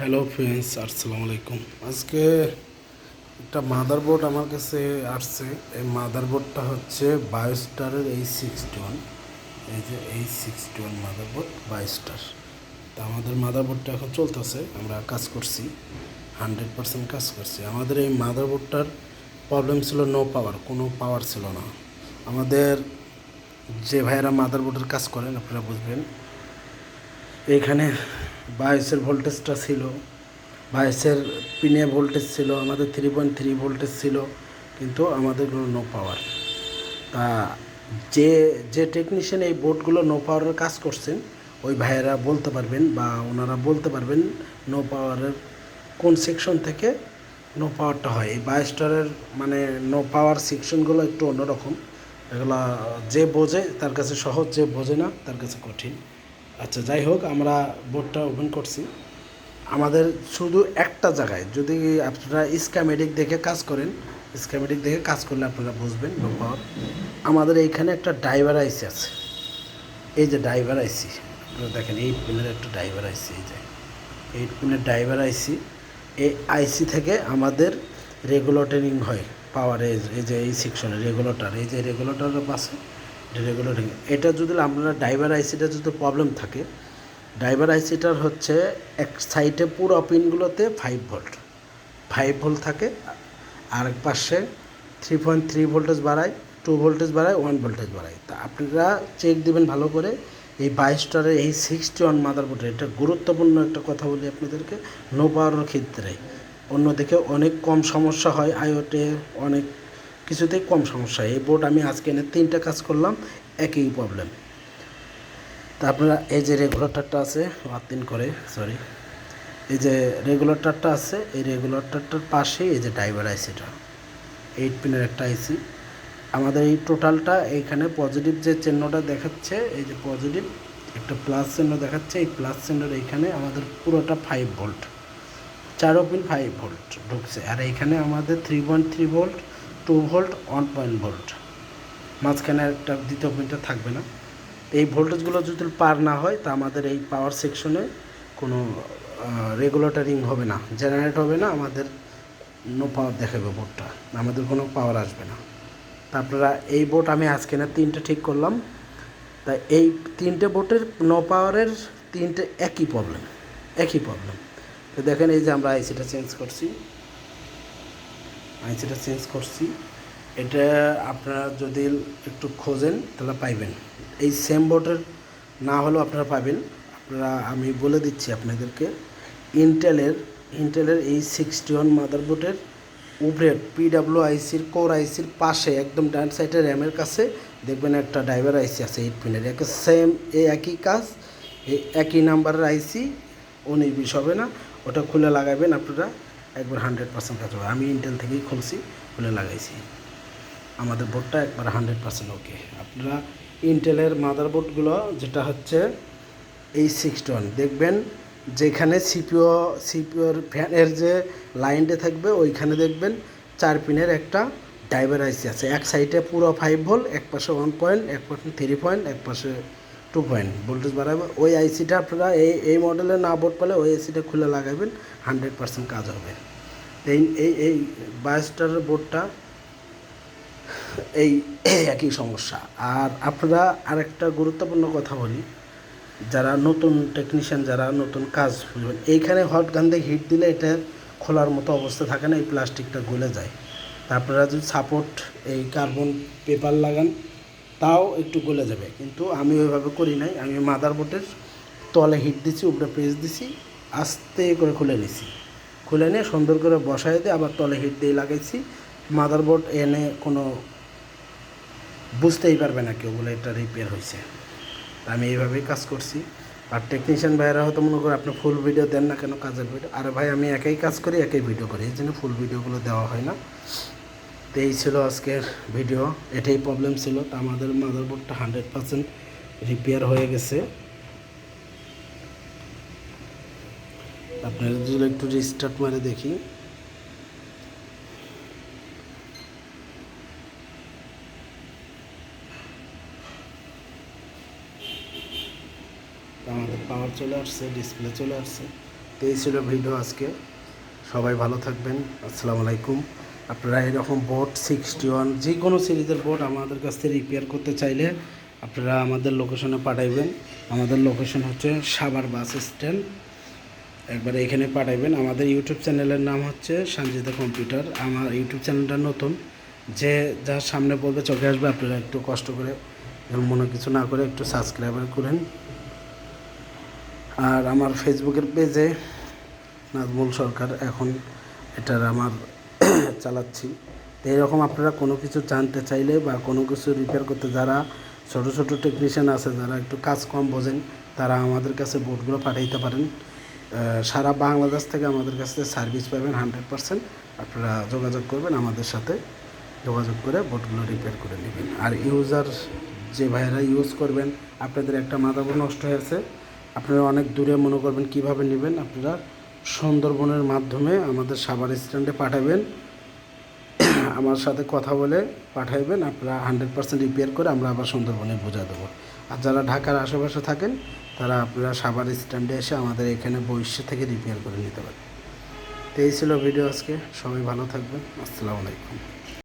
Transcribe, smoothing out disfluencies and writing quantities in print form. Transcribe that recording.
Hello friends, আসসালামু আলাইকুম। আজকে একটা মাদারবোর্ড আমার কাছে আসছে। এই মাদারবোর্ডটা হচ্ছে বায়োস্টারের H61। এই যে H61 মাদারবোর্ড বায়োস্টার। তা আমাদের মাদারবোর্ডটা এখন চলতেছে, আমরা কাজ করছি, 100% কাজ করছি। আমাদের এই মাদারবোর্ডটার প্রবলেম ছিল নো পাওয়ার, কোনো পাওয়ার ছিল না। আমাদের যে ভাইয়েরা মাদারবোর্ডের কাজ করেন আপনারা বুঝবেন, এইখানে বায়োসের ভোল্টেজটা ছিল, বায়োসের পিনে ভোল্টেজ ছিল, আমাদের 3.3 ভোল্টেজ ছিল, কিন্তু আমাদের নো পাওয়ার। তা যে যে টেকনিশিয়ান এই বোর্ডগুলো নো পাওয়ারের কাজ করছেন ওই ভাইয়েরা বলতে পারবেন, বা ওনারা বলতে পারবেন নো পাওয়ারের কোন সেকশন থেকে নো পাওয়ারটা হয়। এই বায়োস্টারের মানে নো পাওয়ার সেকশনগুলো একটু অন্যরকম। এগুলো যে বোঝে তার কাছে সহজ, যে বোঝে না তার কাছে কঠিন। আচ্ছা, যাই হোক, আমরা বোর্ডটা ওপেন করছি। আমাদের শুধু একটা জায়গায়, যদি আপনারা স্ক্যামেটিক দেখে কাজ করেন, স্ক্যামেটিক দেখে কাজ করলে আপনারা বুঝবেন নো পাওয়ার। আমাদের এইখানে একটা ড্রাইভার আইসি আছে, এই যে ড্রাইভার আইসি আপনারা দেখেন, 8 পিনের একটা ড্রাইভার আইসি, এই যে 8 পিনের ড্রাইভার আইসি। এই আইসি থেকে আমাদের রেগুলেটরিং হয় পাওয়ারের। এই যে এই সেকশনে রেগুলেটর, এই যে রেগুলেটরের পাশে রেগুলেটরিং, এটা যদি আপনারা ড্রাইভার আইসিটা যদি প্রবলেম থাকে, ড্রাইভার আইসিটার হচ্ছে এক সাইডে পুরো পিনগুলোতে 5 ভোল্ট থাকে, আর এক পাশে 3.3 ভোল্টেজ বাড়ায়, 2 ভোল্টেজ বাড়ায়, 1 ভোল্টেজ বাড়ায়। তা আপনারা চেক দিবেন ভালো করে। এই বায়োস্টারের এই 61 মাদারবোর্ডের এটা গুরুত্বপূর্ণ একটা কথা বলি আপনাদেরকে, নো পাওয়ারের ক্ষেত্রে। অন্যদিকে অনেক কম সমস্যা হয়, আইওতে অনেক কিছুতেই কম সমস্যা হয়। এই বোর্ড আমি আজকে এনে 3টা কাজ করলাম, একই প্রবলেম। তা আপনারা এই যে রেগুলেটরটা আছে, ওয়ার্তিন করে, সরি, এই যে রেগুলেটরটা আছে, এই রেগুলেটরটার পাশেই এই যে ড্রাইভার আইসিটা, 8 পিনের একটা আইসি। আমাদের এই টোটালটা এইখানে পজিটিভ যে চিহ্নটা দেখাচ্ছে, এই যে পজিটিভ একটা প্লাস চিহ্ন দেখাচ্ছে, এই প্লাস চিহ্নের এইখানে আমাদের পুরোটা 5 ভোল্ট, 4 পিন 5 ভোল্ট ঢুকছে। আর এইখানে আমাদের 3.3 ভোল্ট, 2 ভোল্ট, 1 ভোল্ট, মাঝখানে একটা দ্বিতীয় পিনটা থাকবে না। এই ভোল্টেজগুলো যদি পার না হয় তা আমাদের এই পাওয়ার সেকশনে কোনো রেগুলেটরিং হবে না, জেনারেট হবে না, আমাদের নো পাওয়ার দেখাবে বোর্ডটা, আমাদের কোনো পাওয়ার আসবে না। তা আপনারা এই বোর্ড আমি আজকে না 3টে ঠিক করলাম। তাই এই 3টে বোর্ডের নো পাওয়ারের 3টে একই প্রবলেম, একই প্রবলেম। তো দেখেন, এই যে আমরা আইসিটা চেঞ্জ করছি, আইসিটা চেঞ্জ করছি। এটা আপনারা যদি একটু খোঁজেন তাহলে পাইবেন, এই সেম বোর্ডের না হলেও আপনারা পাবেন। আপনারা, আমি বলে দিচ্ছি আপনাদেরকে, ইন্টেলের এই 61 মাদারবোর্ডের উপরে PWICর কোর আইসির পাশে একদম ডান সাইডে র্যামের কাছে দেখবেন একটা ড্রাইভার আইসি আছে 8 পিনের, একে সেম এই একই কাজ, এই একই নাম্বারের আইসি, 19-20 হবে না। ওটা খুলে লাগাবেন আপনারা, একবার 100% কাজ হবে। আমি ইন্টেল থেকেই খুলছি, খুলে লাগাইছি, আমাদের বোর্ডটা একবার 100% ওকে। আপনারা ইন্টেলের মাদারবোর্ডগুলো যেটা হচ্ছে H61 দেখবেন, যেখানে সিপিওর ফ্যানের যে লাইনটা থাকবে ওইখানে দেখবেন 4 পিনের একটা ড্রাইভার আইসি আছে। এক সাইডে পুরো 5 ভোল্ট, এক পাশে 1 পয়েন্ট, এক পাশে 3 পয়েন্ট, এক পাশে 2 পয়েন্ট ভোল্টেজ বাড়াবে। ওই আইসিটা আপনারা এই মডেলে না বোর্ড পেলে ওই আইসিটা খুলে লাগাবেন, 100% কাজ হবে। এই এই এই বায়োস্টারের বোর্ডটা এই একই সমস্যা। আর আপনারা আরেকটা গুরুত্বপূর্ণ কথা বলি, যারা নতুন টেকনিশিয়ান, যারা নতুন কাজ বুঝবেন, এইখানে হট গান দিয়ে হিট দিলে এটা খোলার মতো অবস্থা থাকে না, এই প্লাস্টিকটা গলে যায়। তা আপনারা যদি সাপোর্ট এই কার্বন পেপার লাগান তাও একটু গলে যাবে, কিন্তু আমি ওইভাবে করি নাই। আমি মাদারবোর্ডের তলে হিট দিছি, উপরে পেজ দিছি, আস্তে করে খুলে নিছি, খুলে নিয়ে সুন্দর করে বসাই দিয়ে আবার তলে হিট দিয়ে লাগাইছি। মাদারবোর্ড এনে কোনো বুঝতেই পারবে না কেউ, বলে এটা রিপেয়ার হয়েছে। আমি এইভাবেই কাজ করছি। আর টেকনিশিয়ান ভাইয়েরা হয়তো মনে করে আপনি ফুল ভিডিও দেন না কেন, কাজের ভিডিও। আরে ভাই, আমি একই কাজ করি, একই ভিডিও করি, এই জন্য ফুল ভিডিওগুলো দেওয়া হয় না। তো এই ছিল আজকের ভিডিও, এটাই প্রবলেম ছিল। তো আমাদের মাদারবোর্ডটা 100% রিপেয়ার হয়ে গেছে। আপনারা যদি একটু রিস্টার্ট মারে দেখি, আমাদের পাওয়ার চলে আসছে, ডিসপ্লে চলে আসছে। তো এই ছিল ভিডিও আজকে। সবাই ভালো থাকবেন। আসসালামু আলাইকুম। আপনারা এরকম বোট 61 যে কোনো সিরিজের বোট আমাদের কাছ থেকে রিপেয়ার করতে চাইলে আপনারা আমাদের লোকেশনে পাঠাইবেন। আমাদের লোকেশন হচ্ছে সাভার বাস স্ট্যান্ড। একবার এখানে পাঠাইবেন। আমাদের ইউটিউব চ্যানেলের নাম হচ্ছে সঞ্জিতা কম্পিউটার। আমার ইউটিউব চ্যানেলটা নতুন, যে যার সামনে বলবে চোখে আসবে, আপনারা একটু কষ্ট করে মনে কিছু না করে একটু সাবস্ক্রাইব করেন। আর আমার ফেসবুকের পেজে নাজমুল সরকার এখন এটার আমার চালাচ্ছি। তো এরকম আপনারা কোনো কিছু জানতে চাইলে বা কোনো কিছু রিপেয়ার করতে, যারা ছোটো ছোটো টেকনিশিয়ান আছে, যারা একটু কাজ কম বোঝেন, তারা আমাদের কাছে বোর্ডগুলো পাঠাইতে পারেন। সারা বাংলাদেশ থেকে আমাদের কাছে সার্ভিস পাবেন 100%। আপনারা যোগাযোগ করবেন, আমাদের সাথে যোগাযোগ করে বোর্ডগুলো রিপেয়ার করে নেবেন। আর ইউজার যে ভাইয়েরা ইউজ করবেন, আপনাদের একটা মাদারবোর্ড নষ্ট হয়েছে, আপনারা অনেক দূরে মনে করবেন কীভাবে নেবেন, আপনারা সুন্দরবনের মাধ্যমে আমাদের সাভার স্ট্যান্ডে পাঠাবেন। আমার সাথে কথা বলে পাঠাইবেন, আপনারা 100% রিপেয়ার করে আমরা আবার সুন্দরবনে বোঝা দেবো। আর যারা ঢাকার আশেপাশে থাকেন, তারা আপনারা সাভার স্ট্যান্ডে এসে আমাদের এখানে বৈশ্য থেকে রিপেয়ার করে নিতে পারেন। তো এই ছিল ভিডিও আজকে। সবাই ভালো থাকবেন। আসসালামু আলাইকুম।